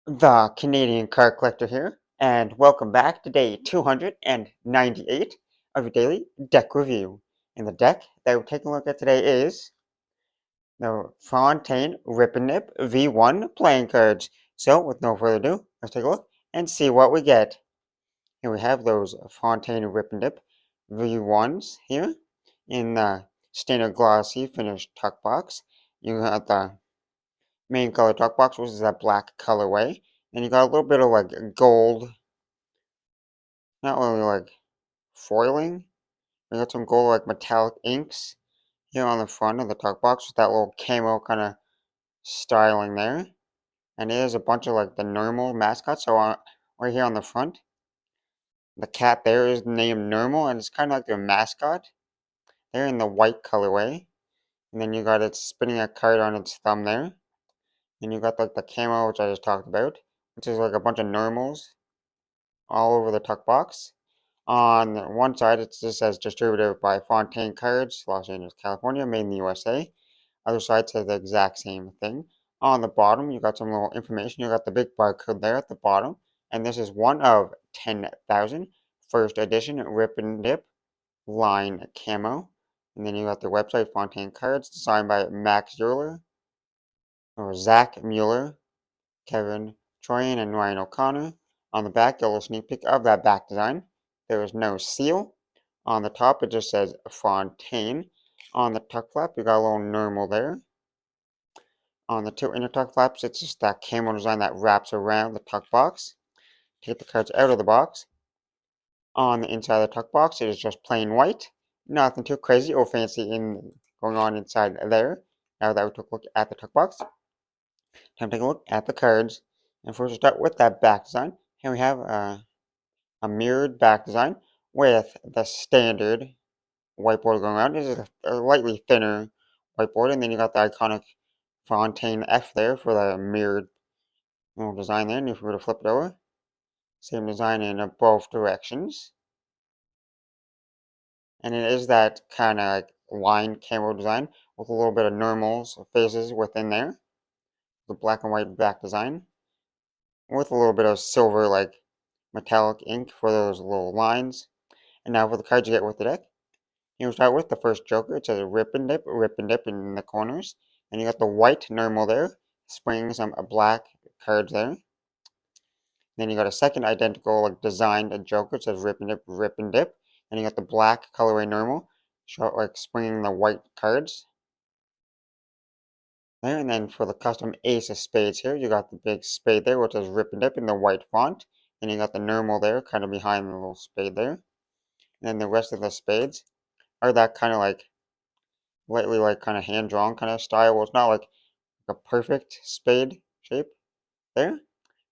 The Canadian Card Collector here, and welcome back to day 298 of your daily deck review. And the deck that we're taking a look at today is the Fontaine Rip V1 playing cards. So, with no further ado, let's take a look and see what we get. Here we have those Fontaine Rip V1s here in the standard glossy finished tuck box. You got the main color tuck box, which is that black colorway. And you got a little bit of like gold, not really like foiling. We got some gold like metallic inks here on the front of the tuck box with that little camo kind of styling there. And there's a bunch of like the normal mascots. So right here on the front, the cat there is named Normal, and it's kind of like their mascot. They're in the white colorway. And then you got it spinning a card on its thumb there. And you got like the camo, which I just talked about, which is like a bunch of normals all over the tuck box. On one side, it just says distributed by Fontaine Cards, Los Angeles, California, made in the USA. Other side says the exact same thing. On the bottom, you got some little information. You got the big barcode there at the bottom. And this is one of 10,000 first edition Rip and Dip line camo. And then you got the website, Fontaine Cards, designed by Max Euler, or Zach Mueller, Kevin Troyan, and Ryan O'Connor. On the back, a little sneak peek of that back design. There is no seal. On the top, it just says Fontaine. On the tuck flap, you got a little normal there. On the two inner tuck flaps, it's just that camo design that wraps around the tuck box. Take the cards out of the box. On the inside of the tuck box, it is just plain white. Nothing too crazy or fancy going on inside there. Now that we took a look at the tuck box, time to take a look at the cards. And first, we'll start with that back design. Here we have a mirrored back design with the standard whiteboard going around. This is a lightly thinner whiteboard, and then you got the iconic Fontaine F there for the mirrored little design there. And if we were to flip it over, same design in both directions. And it is that kind of like line camo design with a little bit of normals faces within there. The black and white back design with a little bit of silver like metallic ink for those little lines. And now for the cards you get with the deck. You start with the first Joker. It says Rip and Dip in the corners. And you got the white normal there, spraying some black cards there. Then you got a second identical like designed Joker. It says Rip and Dip. And you got the black colorway normal, like springing the white cards there. And then for the custom Ace of Spades here, you got the big spade there, which is Rip and Dip in the white font. And you got the normal there, kind of behind the little spade there. And then the rest of the spades are that kind of like lightly like kind of hand drawn kind of style. Well, it's not like a perfect spade shape there.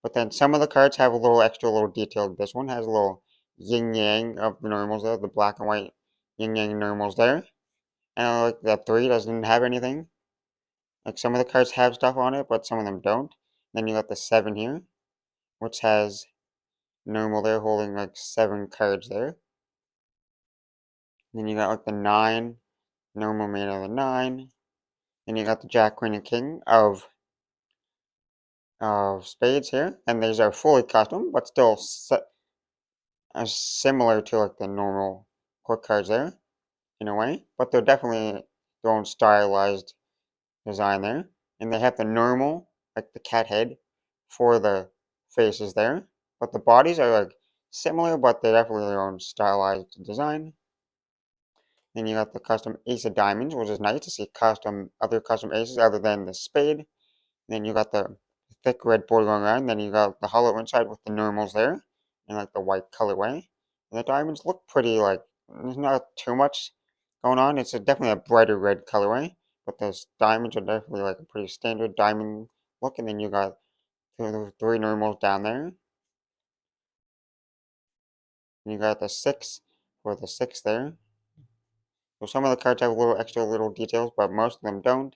But then some of the cards have a little extra little detail. This one has a little yin yang of the normals there, the black and white yin yang normals there. And like the three doesn't have anything. Like some of the cards have stuff on it, but some of them don't. Then you got the seven here, which has normal there holding like seven cards there. Then you got like the nine, normal made out of the nine. Then you got the Jack, Queen, and King of spades here, and these are fully custom, but still similar to like the normal quick cards there in a way, but they're definitely their own stylized design there. And they have the normal, like the cat head, for the faces there, but the bodies are like similar, but they're definitely their own stylized design. Then you got the custom Ace of Diamonds, which is nice to see other custom aces other than the spade. Then you got the thick red border going around. Then you got the hollow inside with the normals there, and like the white colorway. And the diamonds look pretty like there's not too much going on. It's definitely a brighter red colorway, but those diamonds are definitely like a pretty standard diamond look. And then you got the three normals down there. And you got the six for the six there. So some of the cards have a little extra little details, but most of them don't.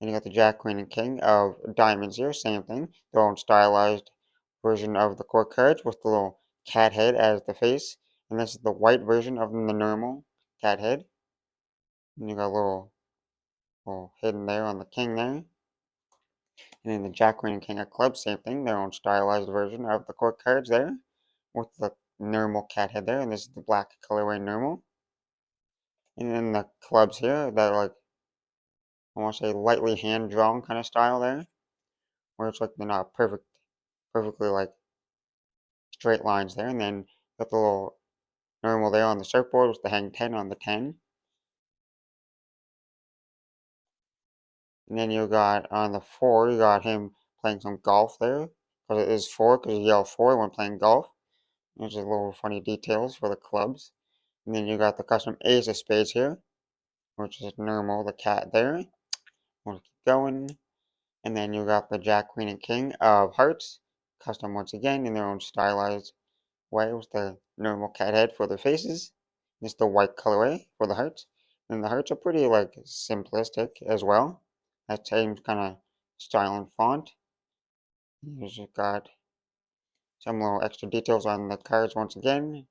And you got the Jack, Queen, and King of Diamonds here, same thing. Their own stylized version of the core cards with the little cat head as the face. And this is the white version of the normal cat head. And you got a little hidden there on the king there. And then the Jack, Queen, and King of Clubs, same thing, their own stylized version of the court cards there, with the normal cat head there, and this is the black colorway normal. And then the clubs here, that like, I want to say lightly hand-drawn kind of style there, where it's like they're not perfectly like straight lines there. And then got the little normal there on the surfboard with the hang 10 on the 10. And then you got on the 4, you got him playing some golf there, because it is 4, because you yell 4 when playing golf. There's just little funny details for the clubs. And then you got the custom ace of spades here, which is normal, the cat there. We'll keep going. And then you got the Jack, Queen, and King of hearts, custom once again in their own stylized way with the normal cat head for their faces. Just the white colorway for the hearts. And the hearts are pretty like simplistic as well. That same kind of style and font. You just got some little extra details on the cards once again.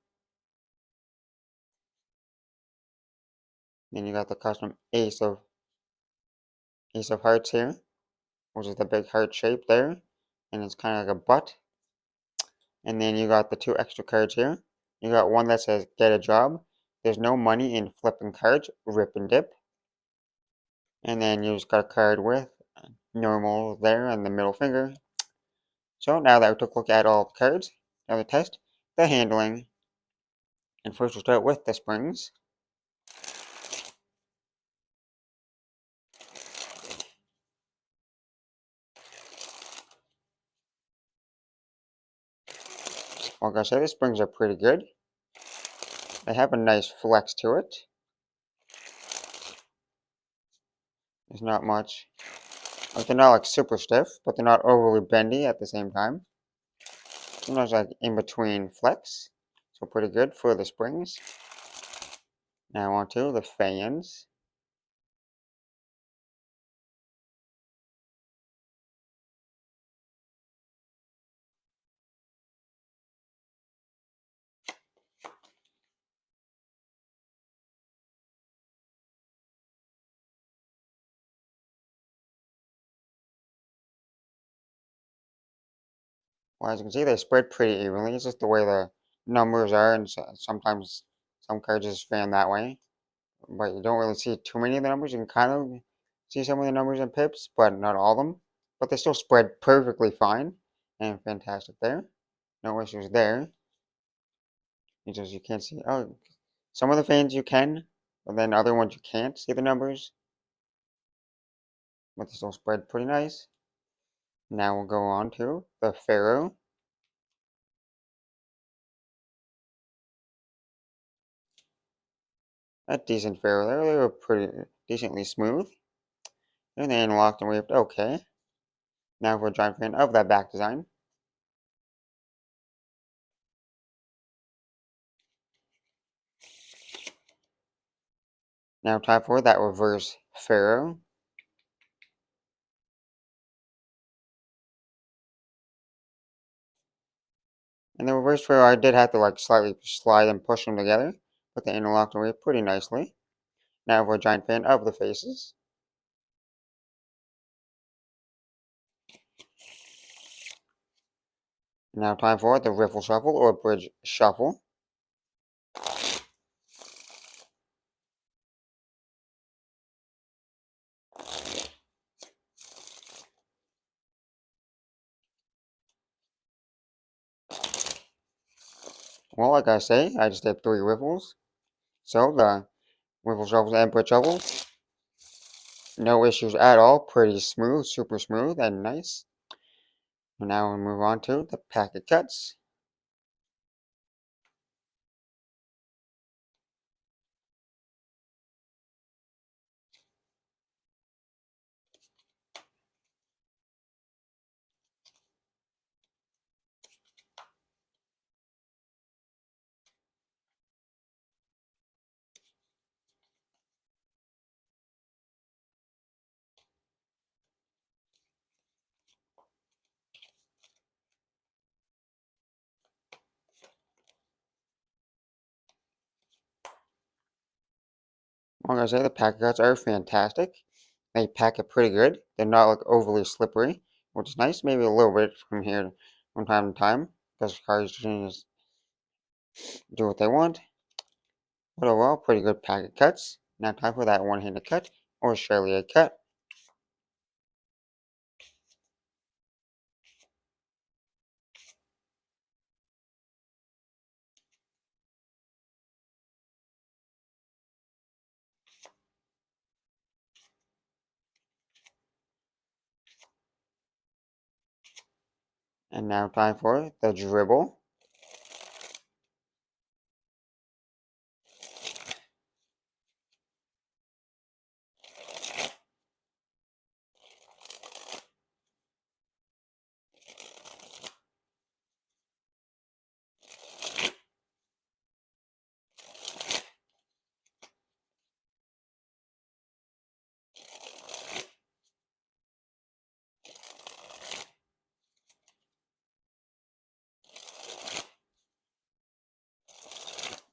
Then you got the custom ace of hearts here, which is the big heart shape there, and it's kind of like a butt. And then you got the 2 extra cards here. You got one that says get a job. There's no money in flipping cards, rip and dip. And then you just got a card with normal there on the middle finger. So now that we took a look at all the cards, now the test, the handling. And first we'll start with the springs. Like I said, the springs are pretty good. They have a nice flex to it. There's not much. Like they're not like super stiff, but they're not overly bendy at the same time. Sometimes like in between flex. So pretty good for the springs. Now on to the fans. Well, as you can see, they spread pretty evenly. It's just the way the numbers are, and sometimes some cards just fan that way. But you don't really see too many of the numbers. You can kind of see some of the numbers and pips, but not all of them. But they still spread perfectly fine and fantastic there. No issues there. It's just you can't see. Oh, some of the fans you can, but then other ones you can't see the numbers. But they still spread pretty nice. Now we'll go on to the Pharaoh. A decent Pharaoh there. They were pretty decently smooth. And then locked and waved. Okay. Now for a giant fan of that back design. Now time for that reverse Pharaoh. And the reverse Pharaoh, I did have to like slightly slide and push them together, but they interlocked away pretty nicely. Now for a giant fan of the faces. Now time for the riffle shuffle or bridge shuffle. Well, like I say, I just did 3 riffles. So the riffle shuffles and bridge shuffles, no issues at all. Pretty smooth, super smooth and nice. And now we'll move on to the packet cuts. Like I say, the packet cuts are fantastic. They pack it pretty good. They're not like overly slippery. which is nice. Maybe a little bit from here from time to time, because cards just do what they want. But overall, pretty good packet cuts. Now time for that one-handed cut or Australia cut. And now time for the dribble.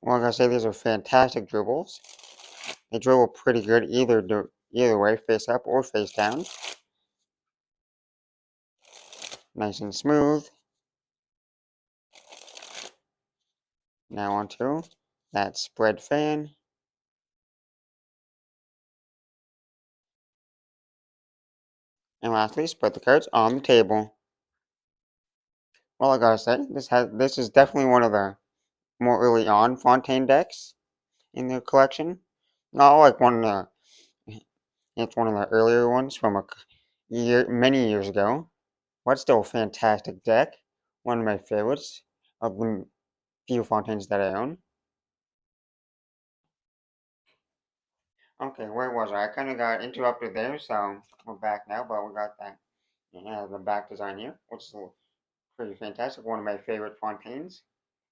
Well, like I say, these are fantastic dribbles. They dribble pretty good either way, face up or face down. Nice and smooth. Now onto that spread fan. And lastly, spread the cards on the table. Well, I gotta say, this is definitely one of the more early on Fontaine decks in the collection. Not like it's one of the earlier ones from many years ago. But still a fantastic deck. One of my favorites of the few Fontaines that I own. Okay, where was I? I kind of got interrupted there, so we're back now. But we got that, the back design here, which is pretty fantastic. One of my favorite Fontaines.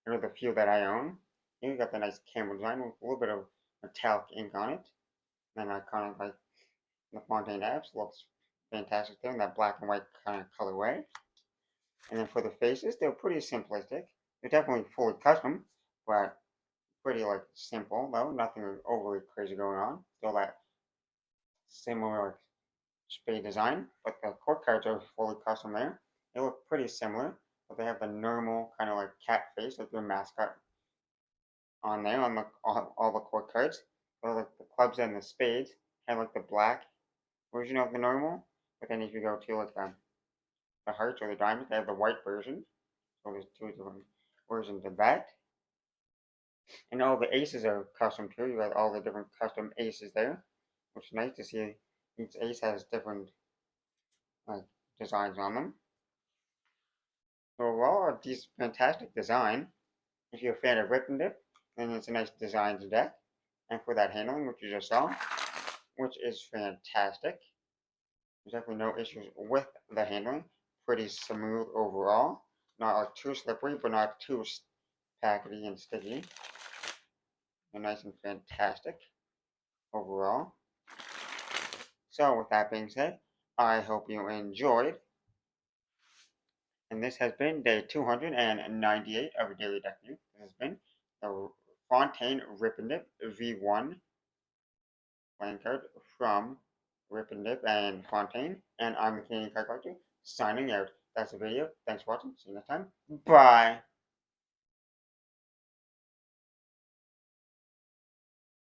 One of the few that I own. Here you got the nice camera design with a little bit of metallic ink on it. And I kind of like the Fontaine apps. Looks fantastic there in that black and white kind of colorway. And then for the faces, they're pretty simplistic. They're definitely fully custom, but pretty like simple though. Nothing overly crazy going on. Still that similar like spade design, but the court cards are fully custom there. They look pretty similar, but they have the normal kind of like cat face, like their mascot on there on all the court cards. So like the clubs and the spades have like the black version of the normal, but then if you go to like the hearts or the diamonds, they have the white version. So there's two different versions of that. And all the aces are custom too. You got all the different custom aces there, which is nice to see. Each ace has different like designs on them. So overall, a decent, fantastic design. If you're a fan of Rip and Dip, then it's a nice design to deck. And for that handling, which you just saw, which is fantastic. There's definitely no issues with the handling. Pretty smooth overall. Not like too slippery, but not too packety and sticky. And nice and fantastic overall. So with that being said, I hope you enjoyed. And this has been day 298 of Daily Deck View. This has been the Fontaine Rip and Dip V1 playing card from Rip and Dip and Fontaine. And I'm the Canadian Card Collector signing out. That's the video. Thanks for watching. See you next time. Bye.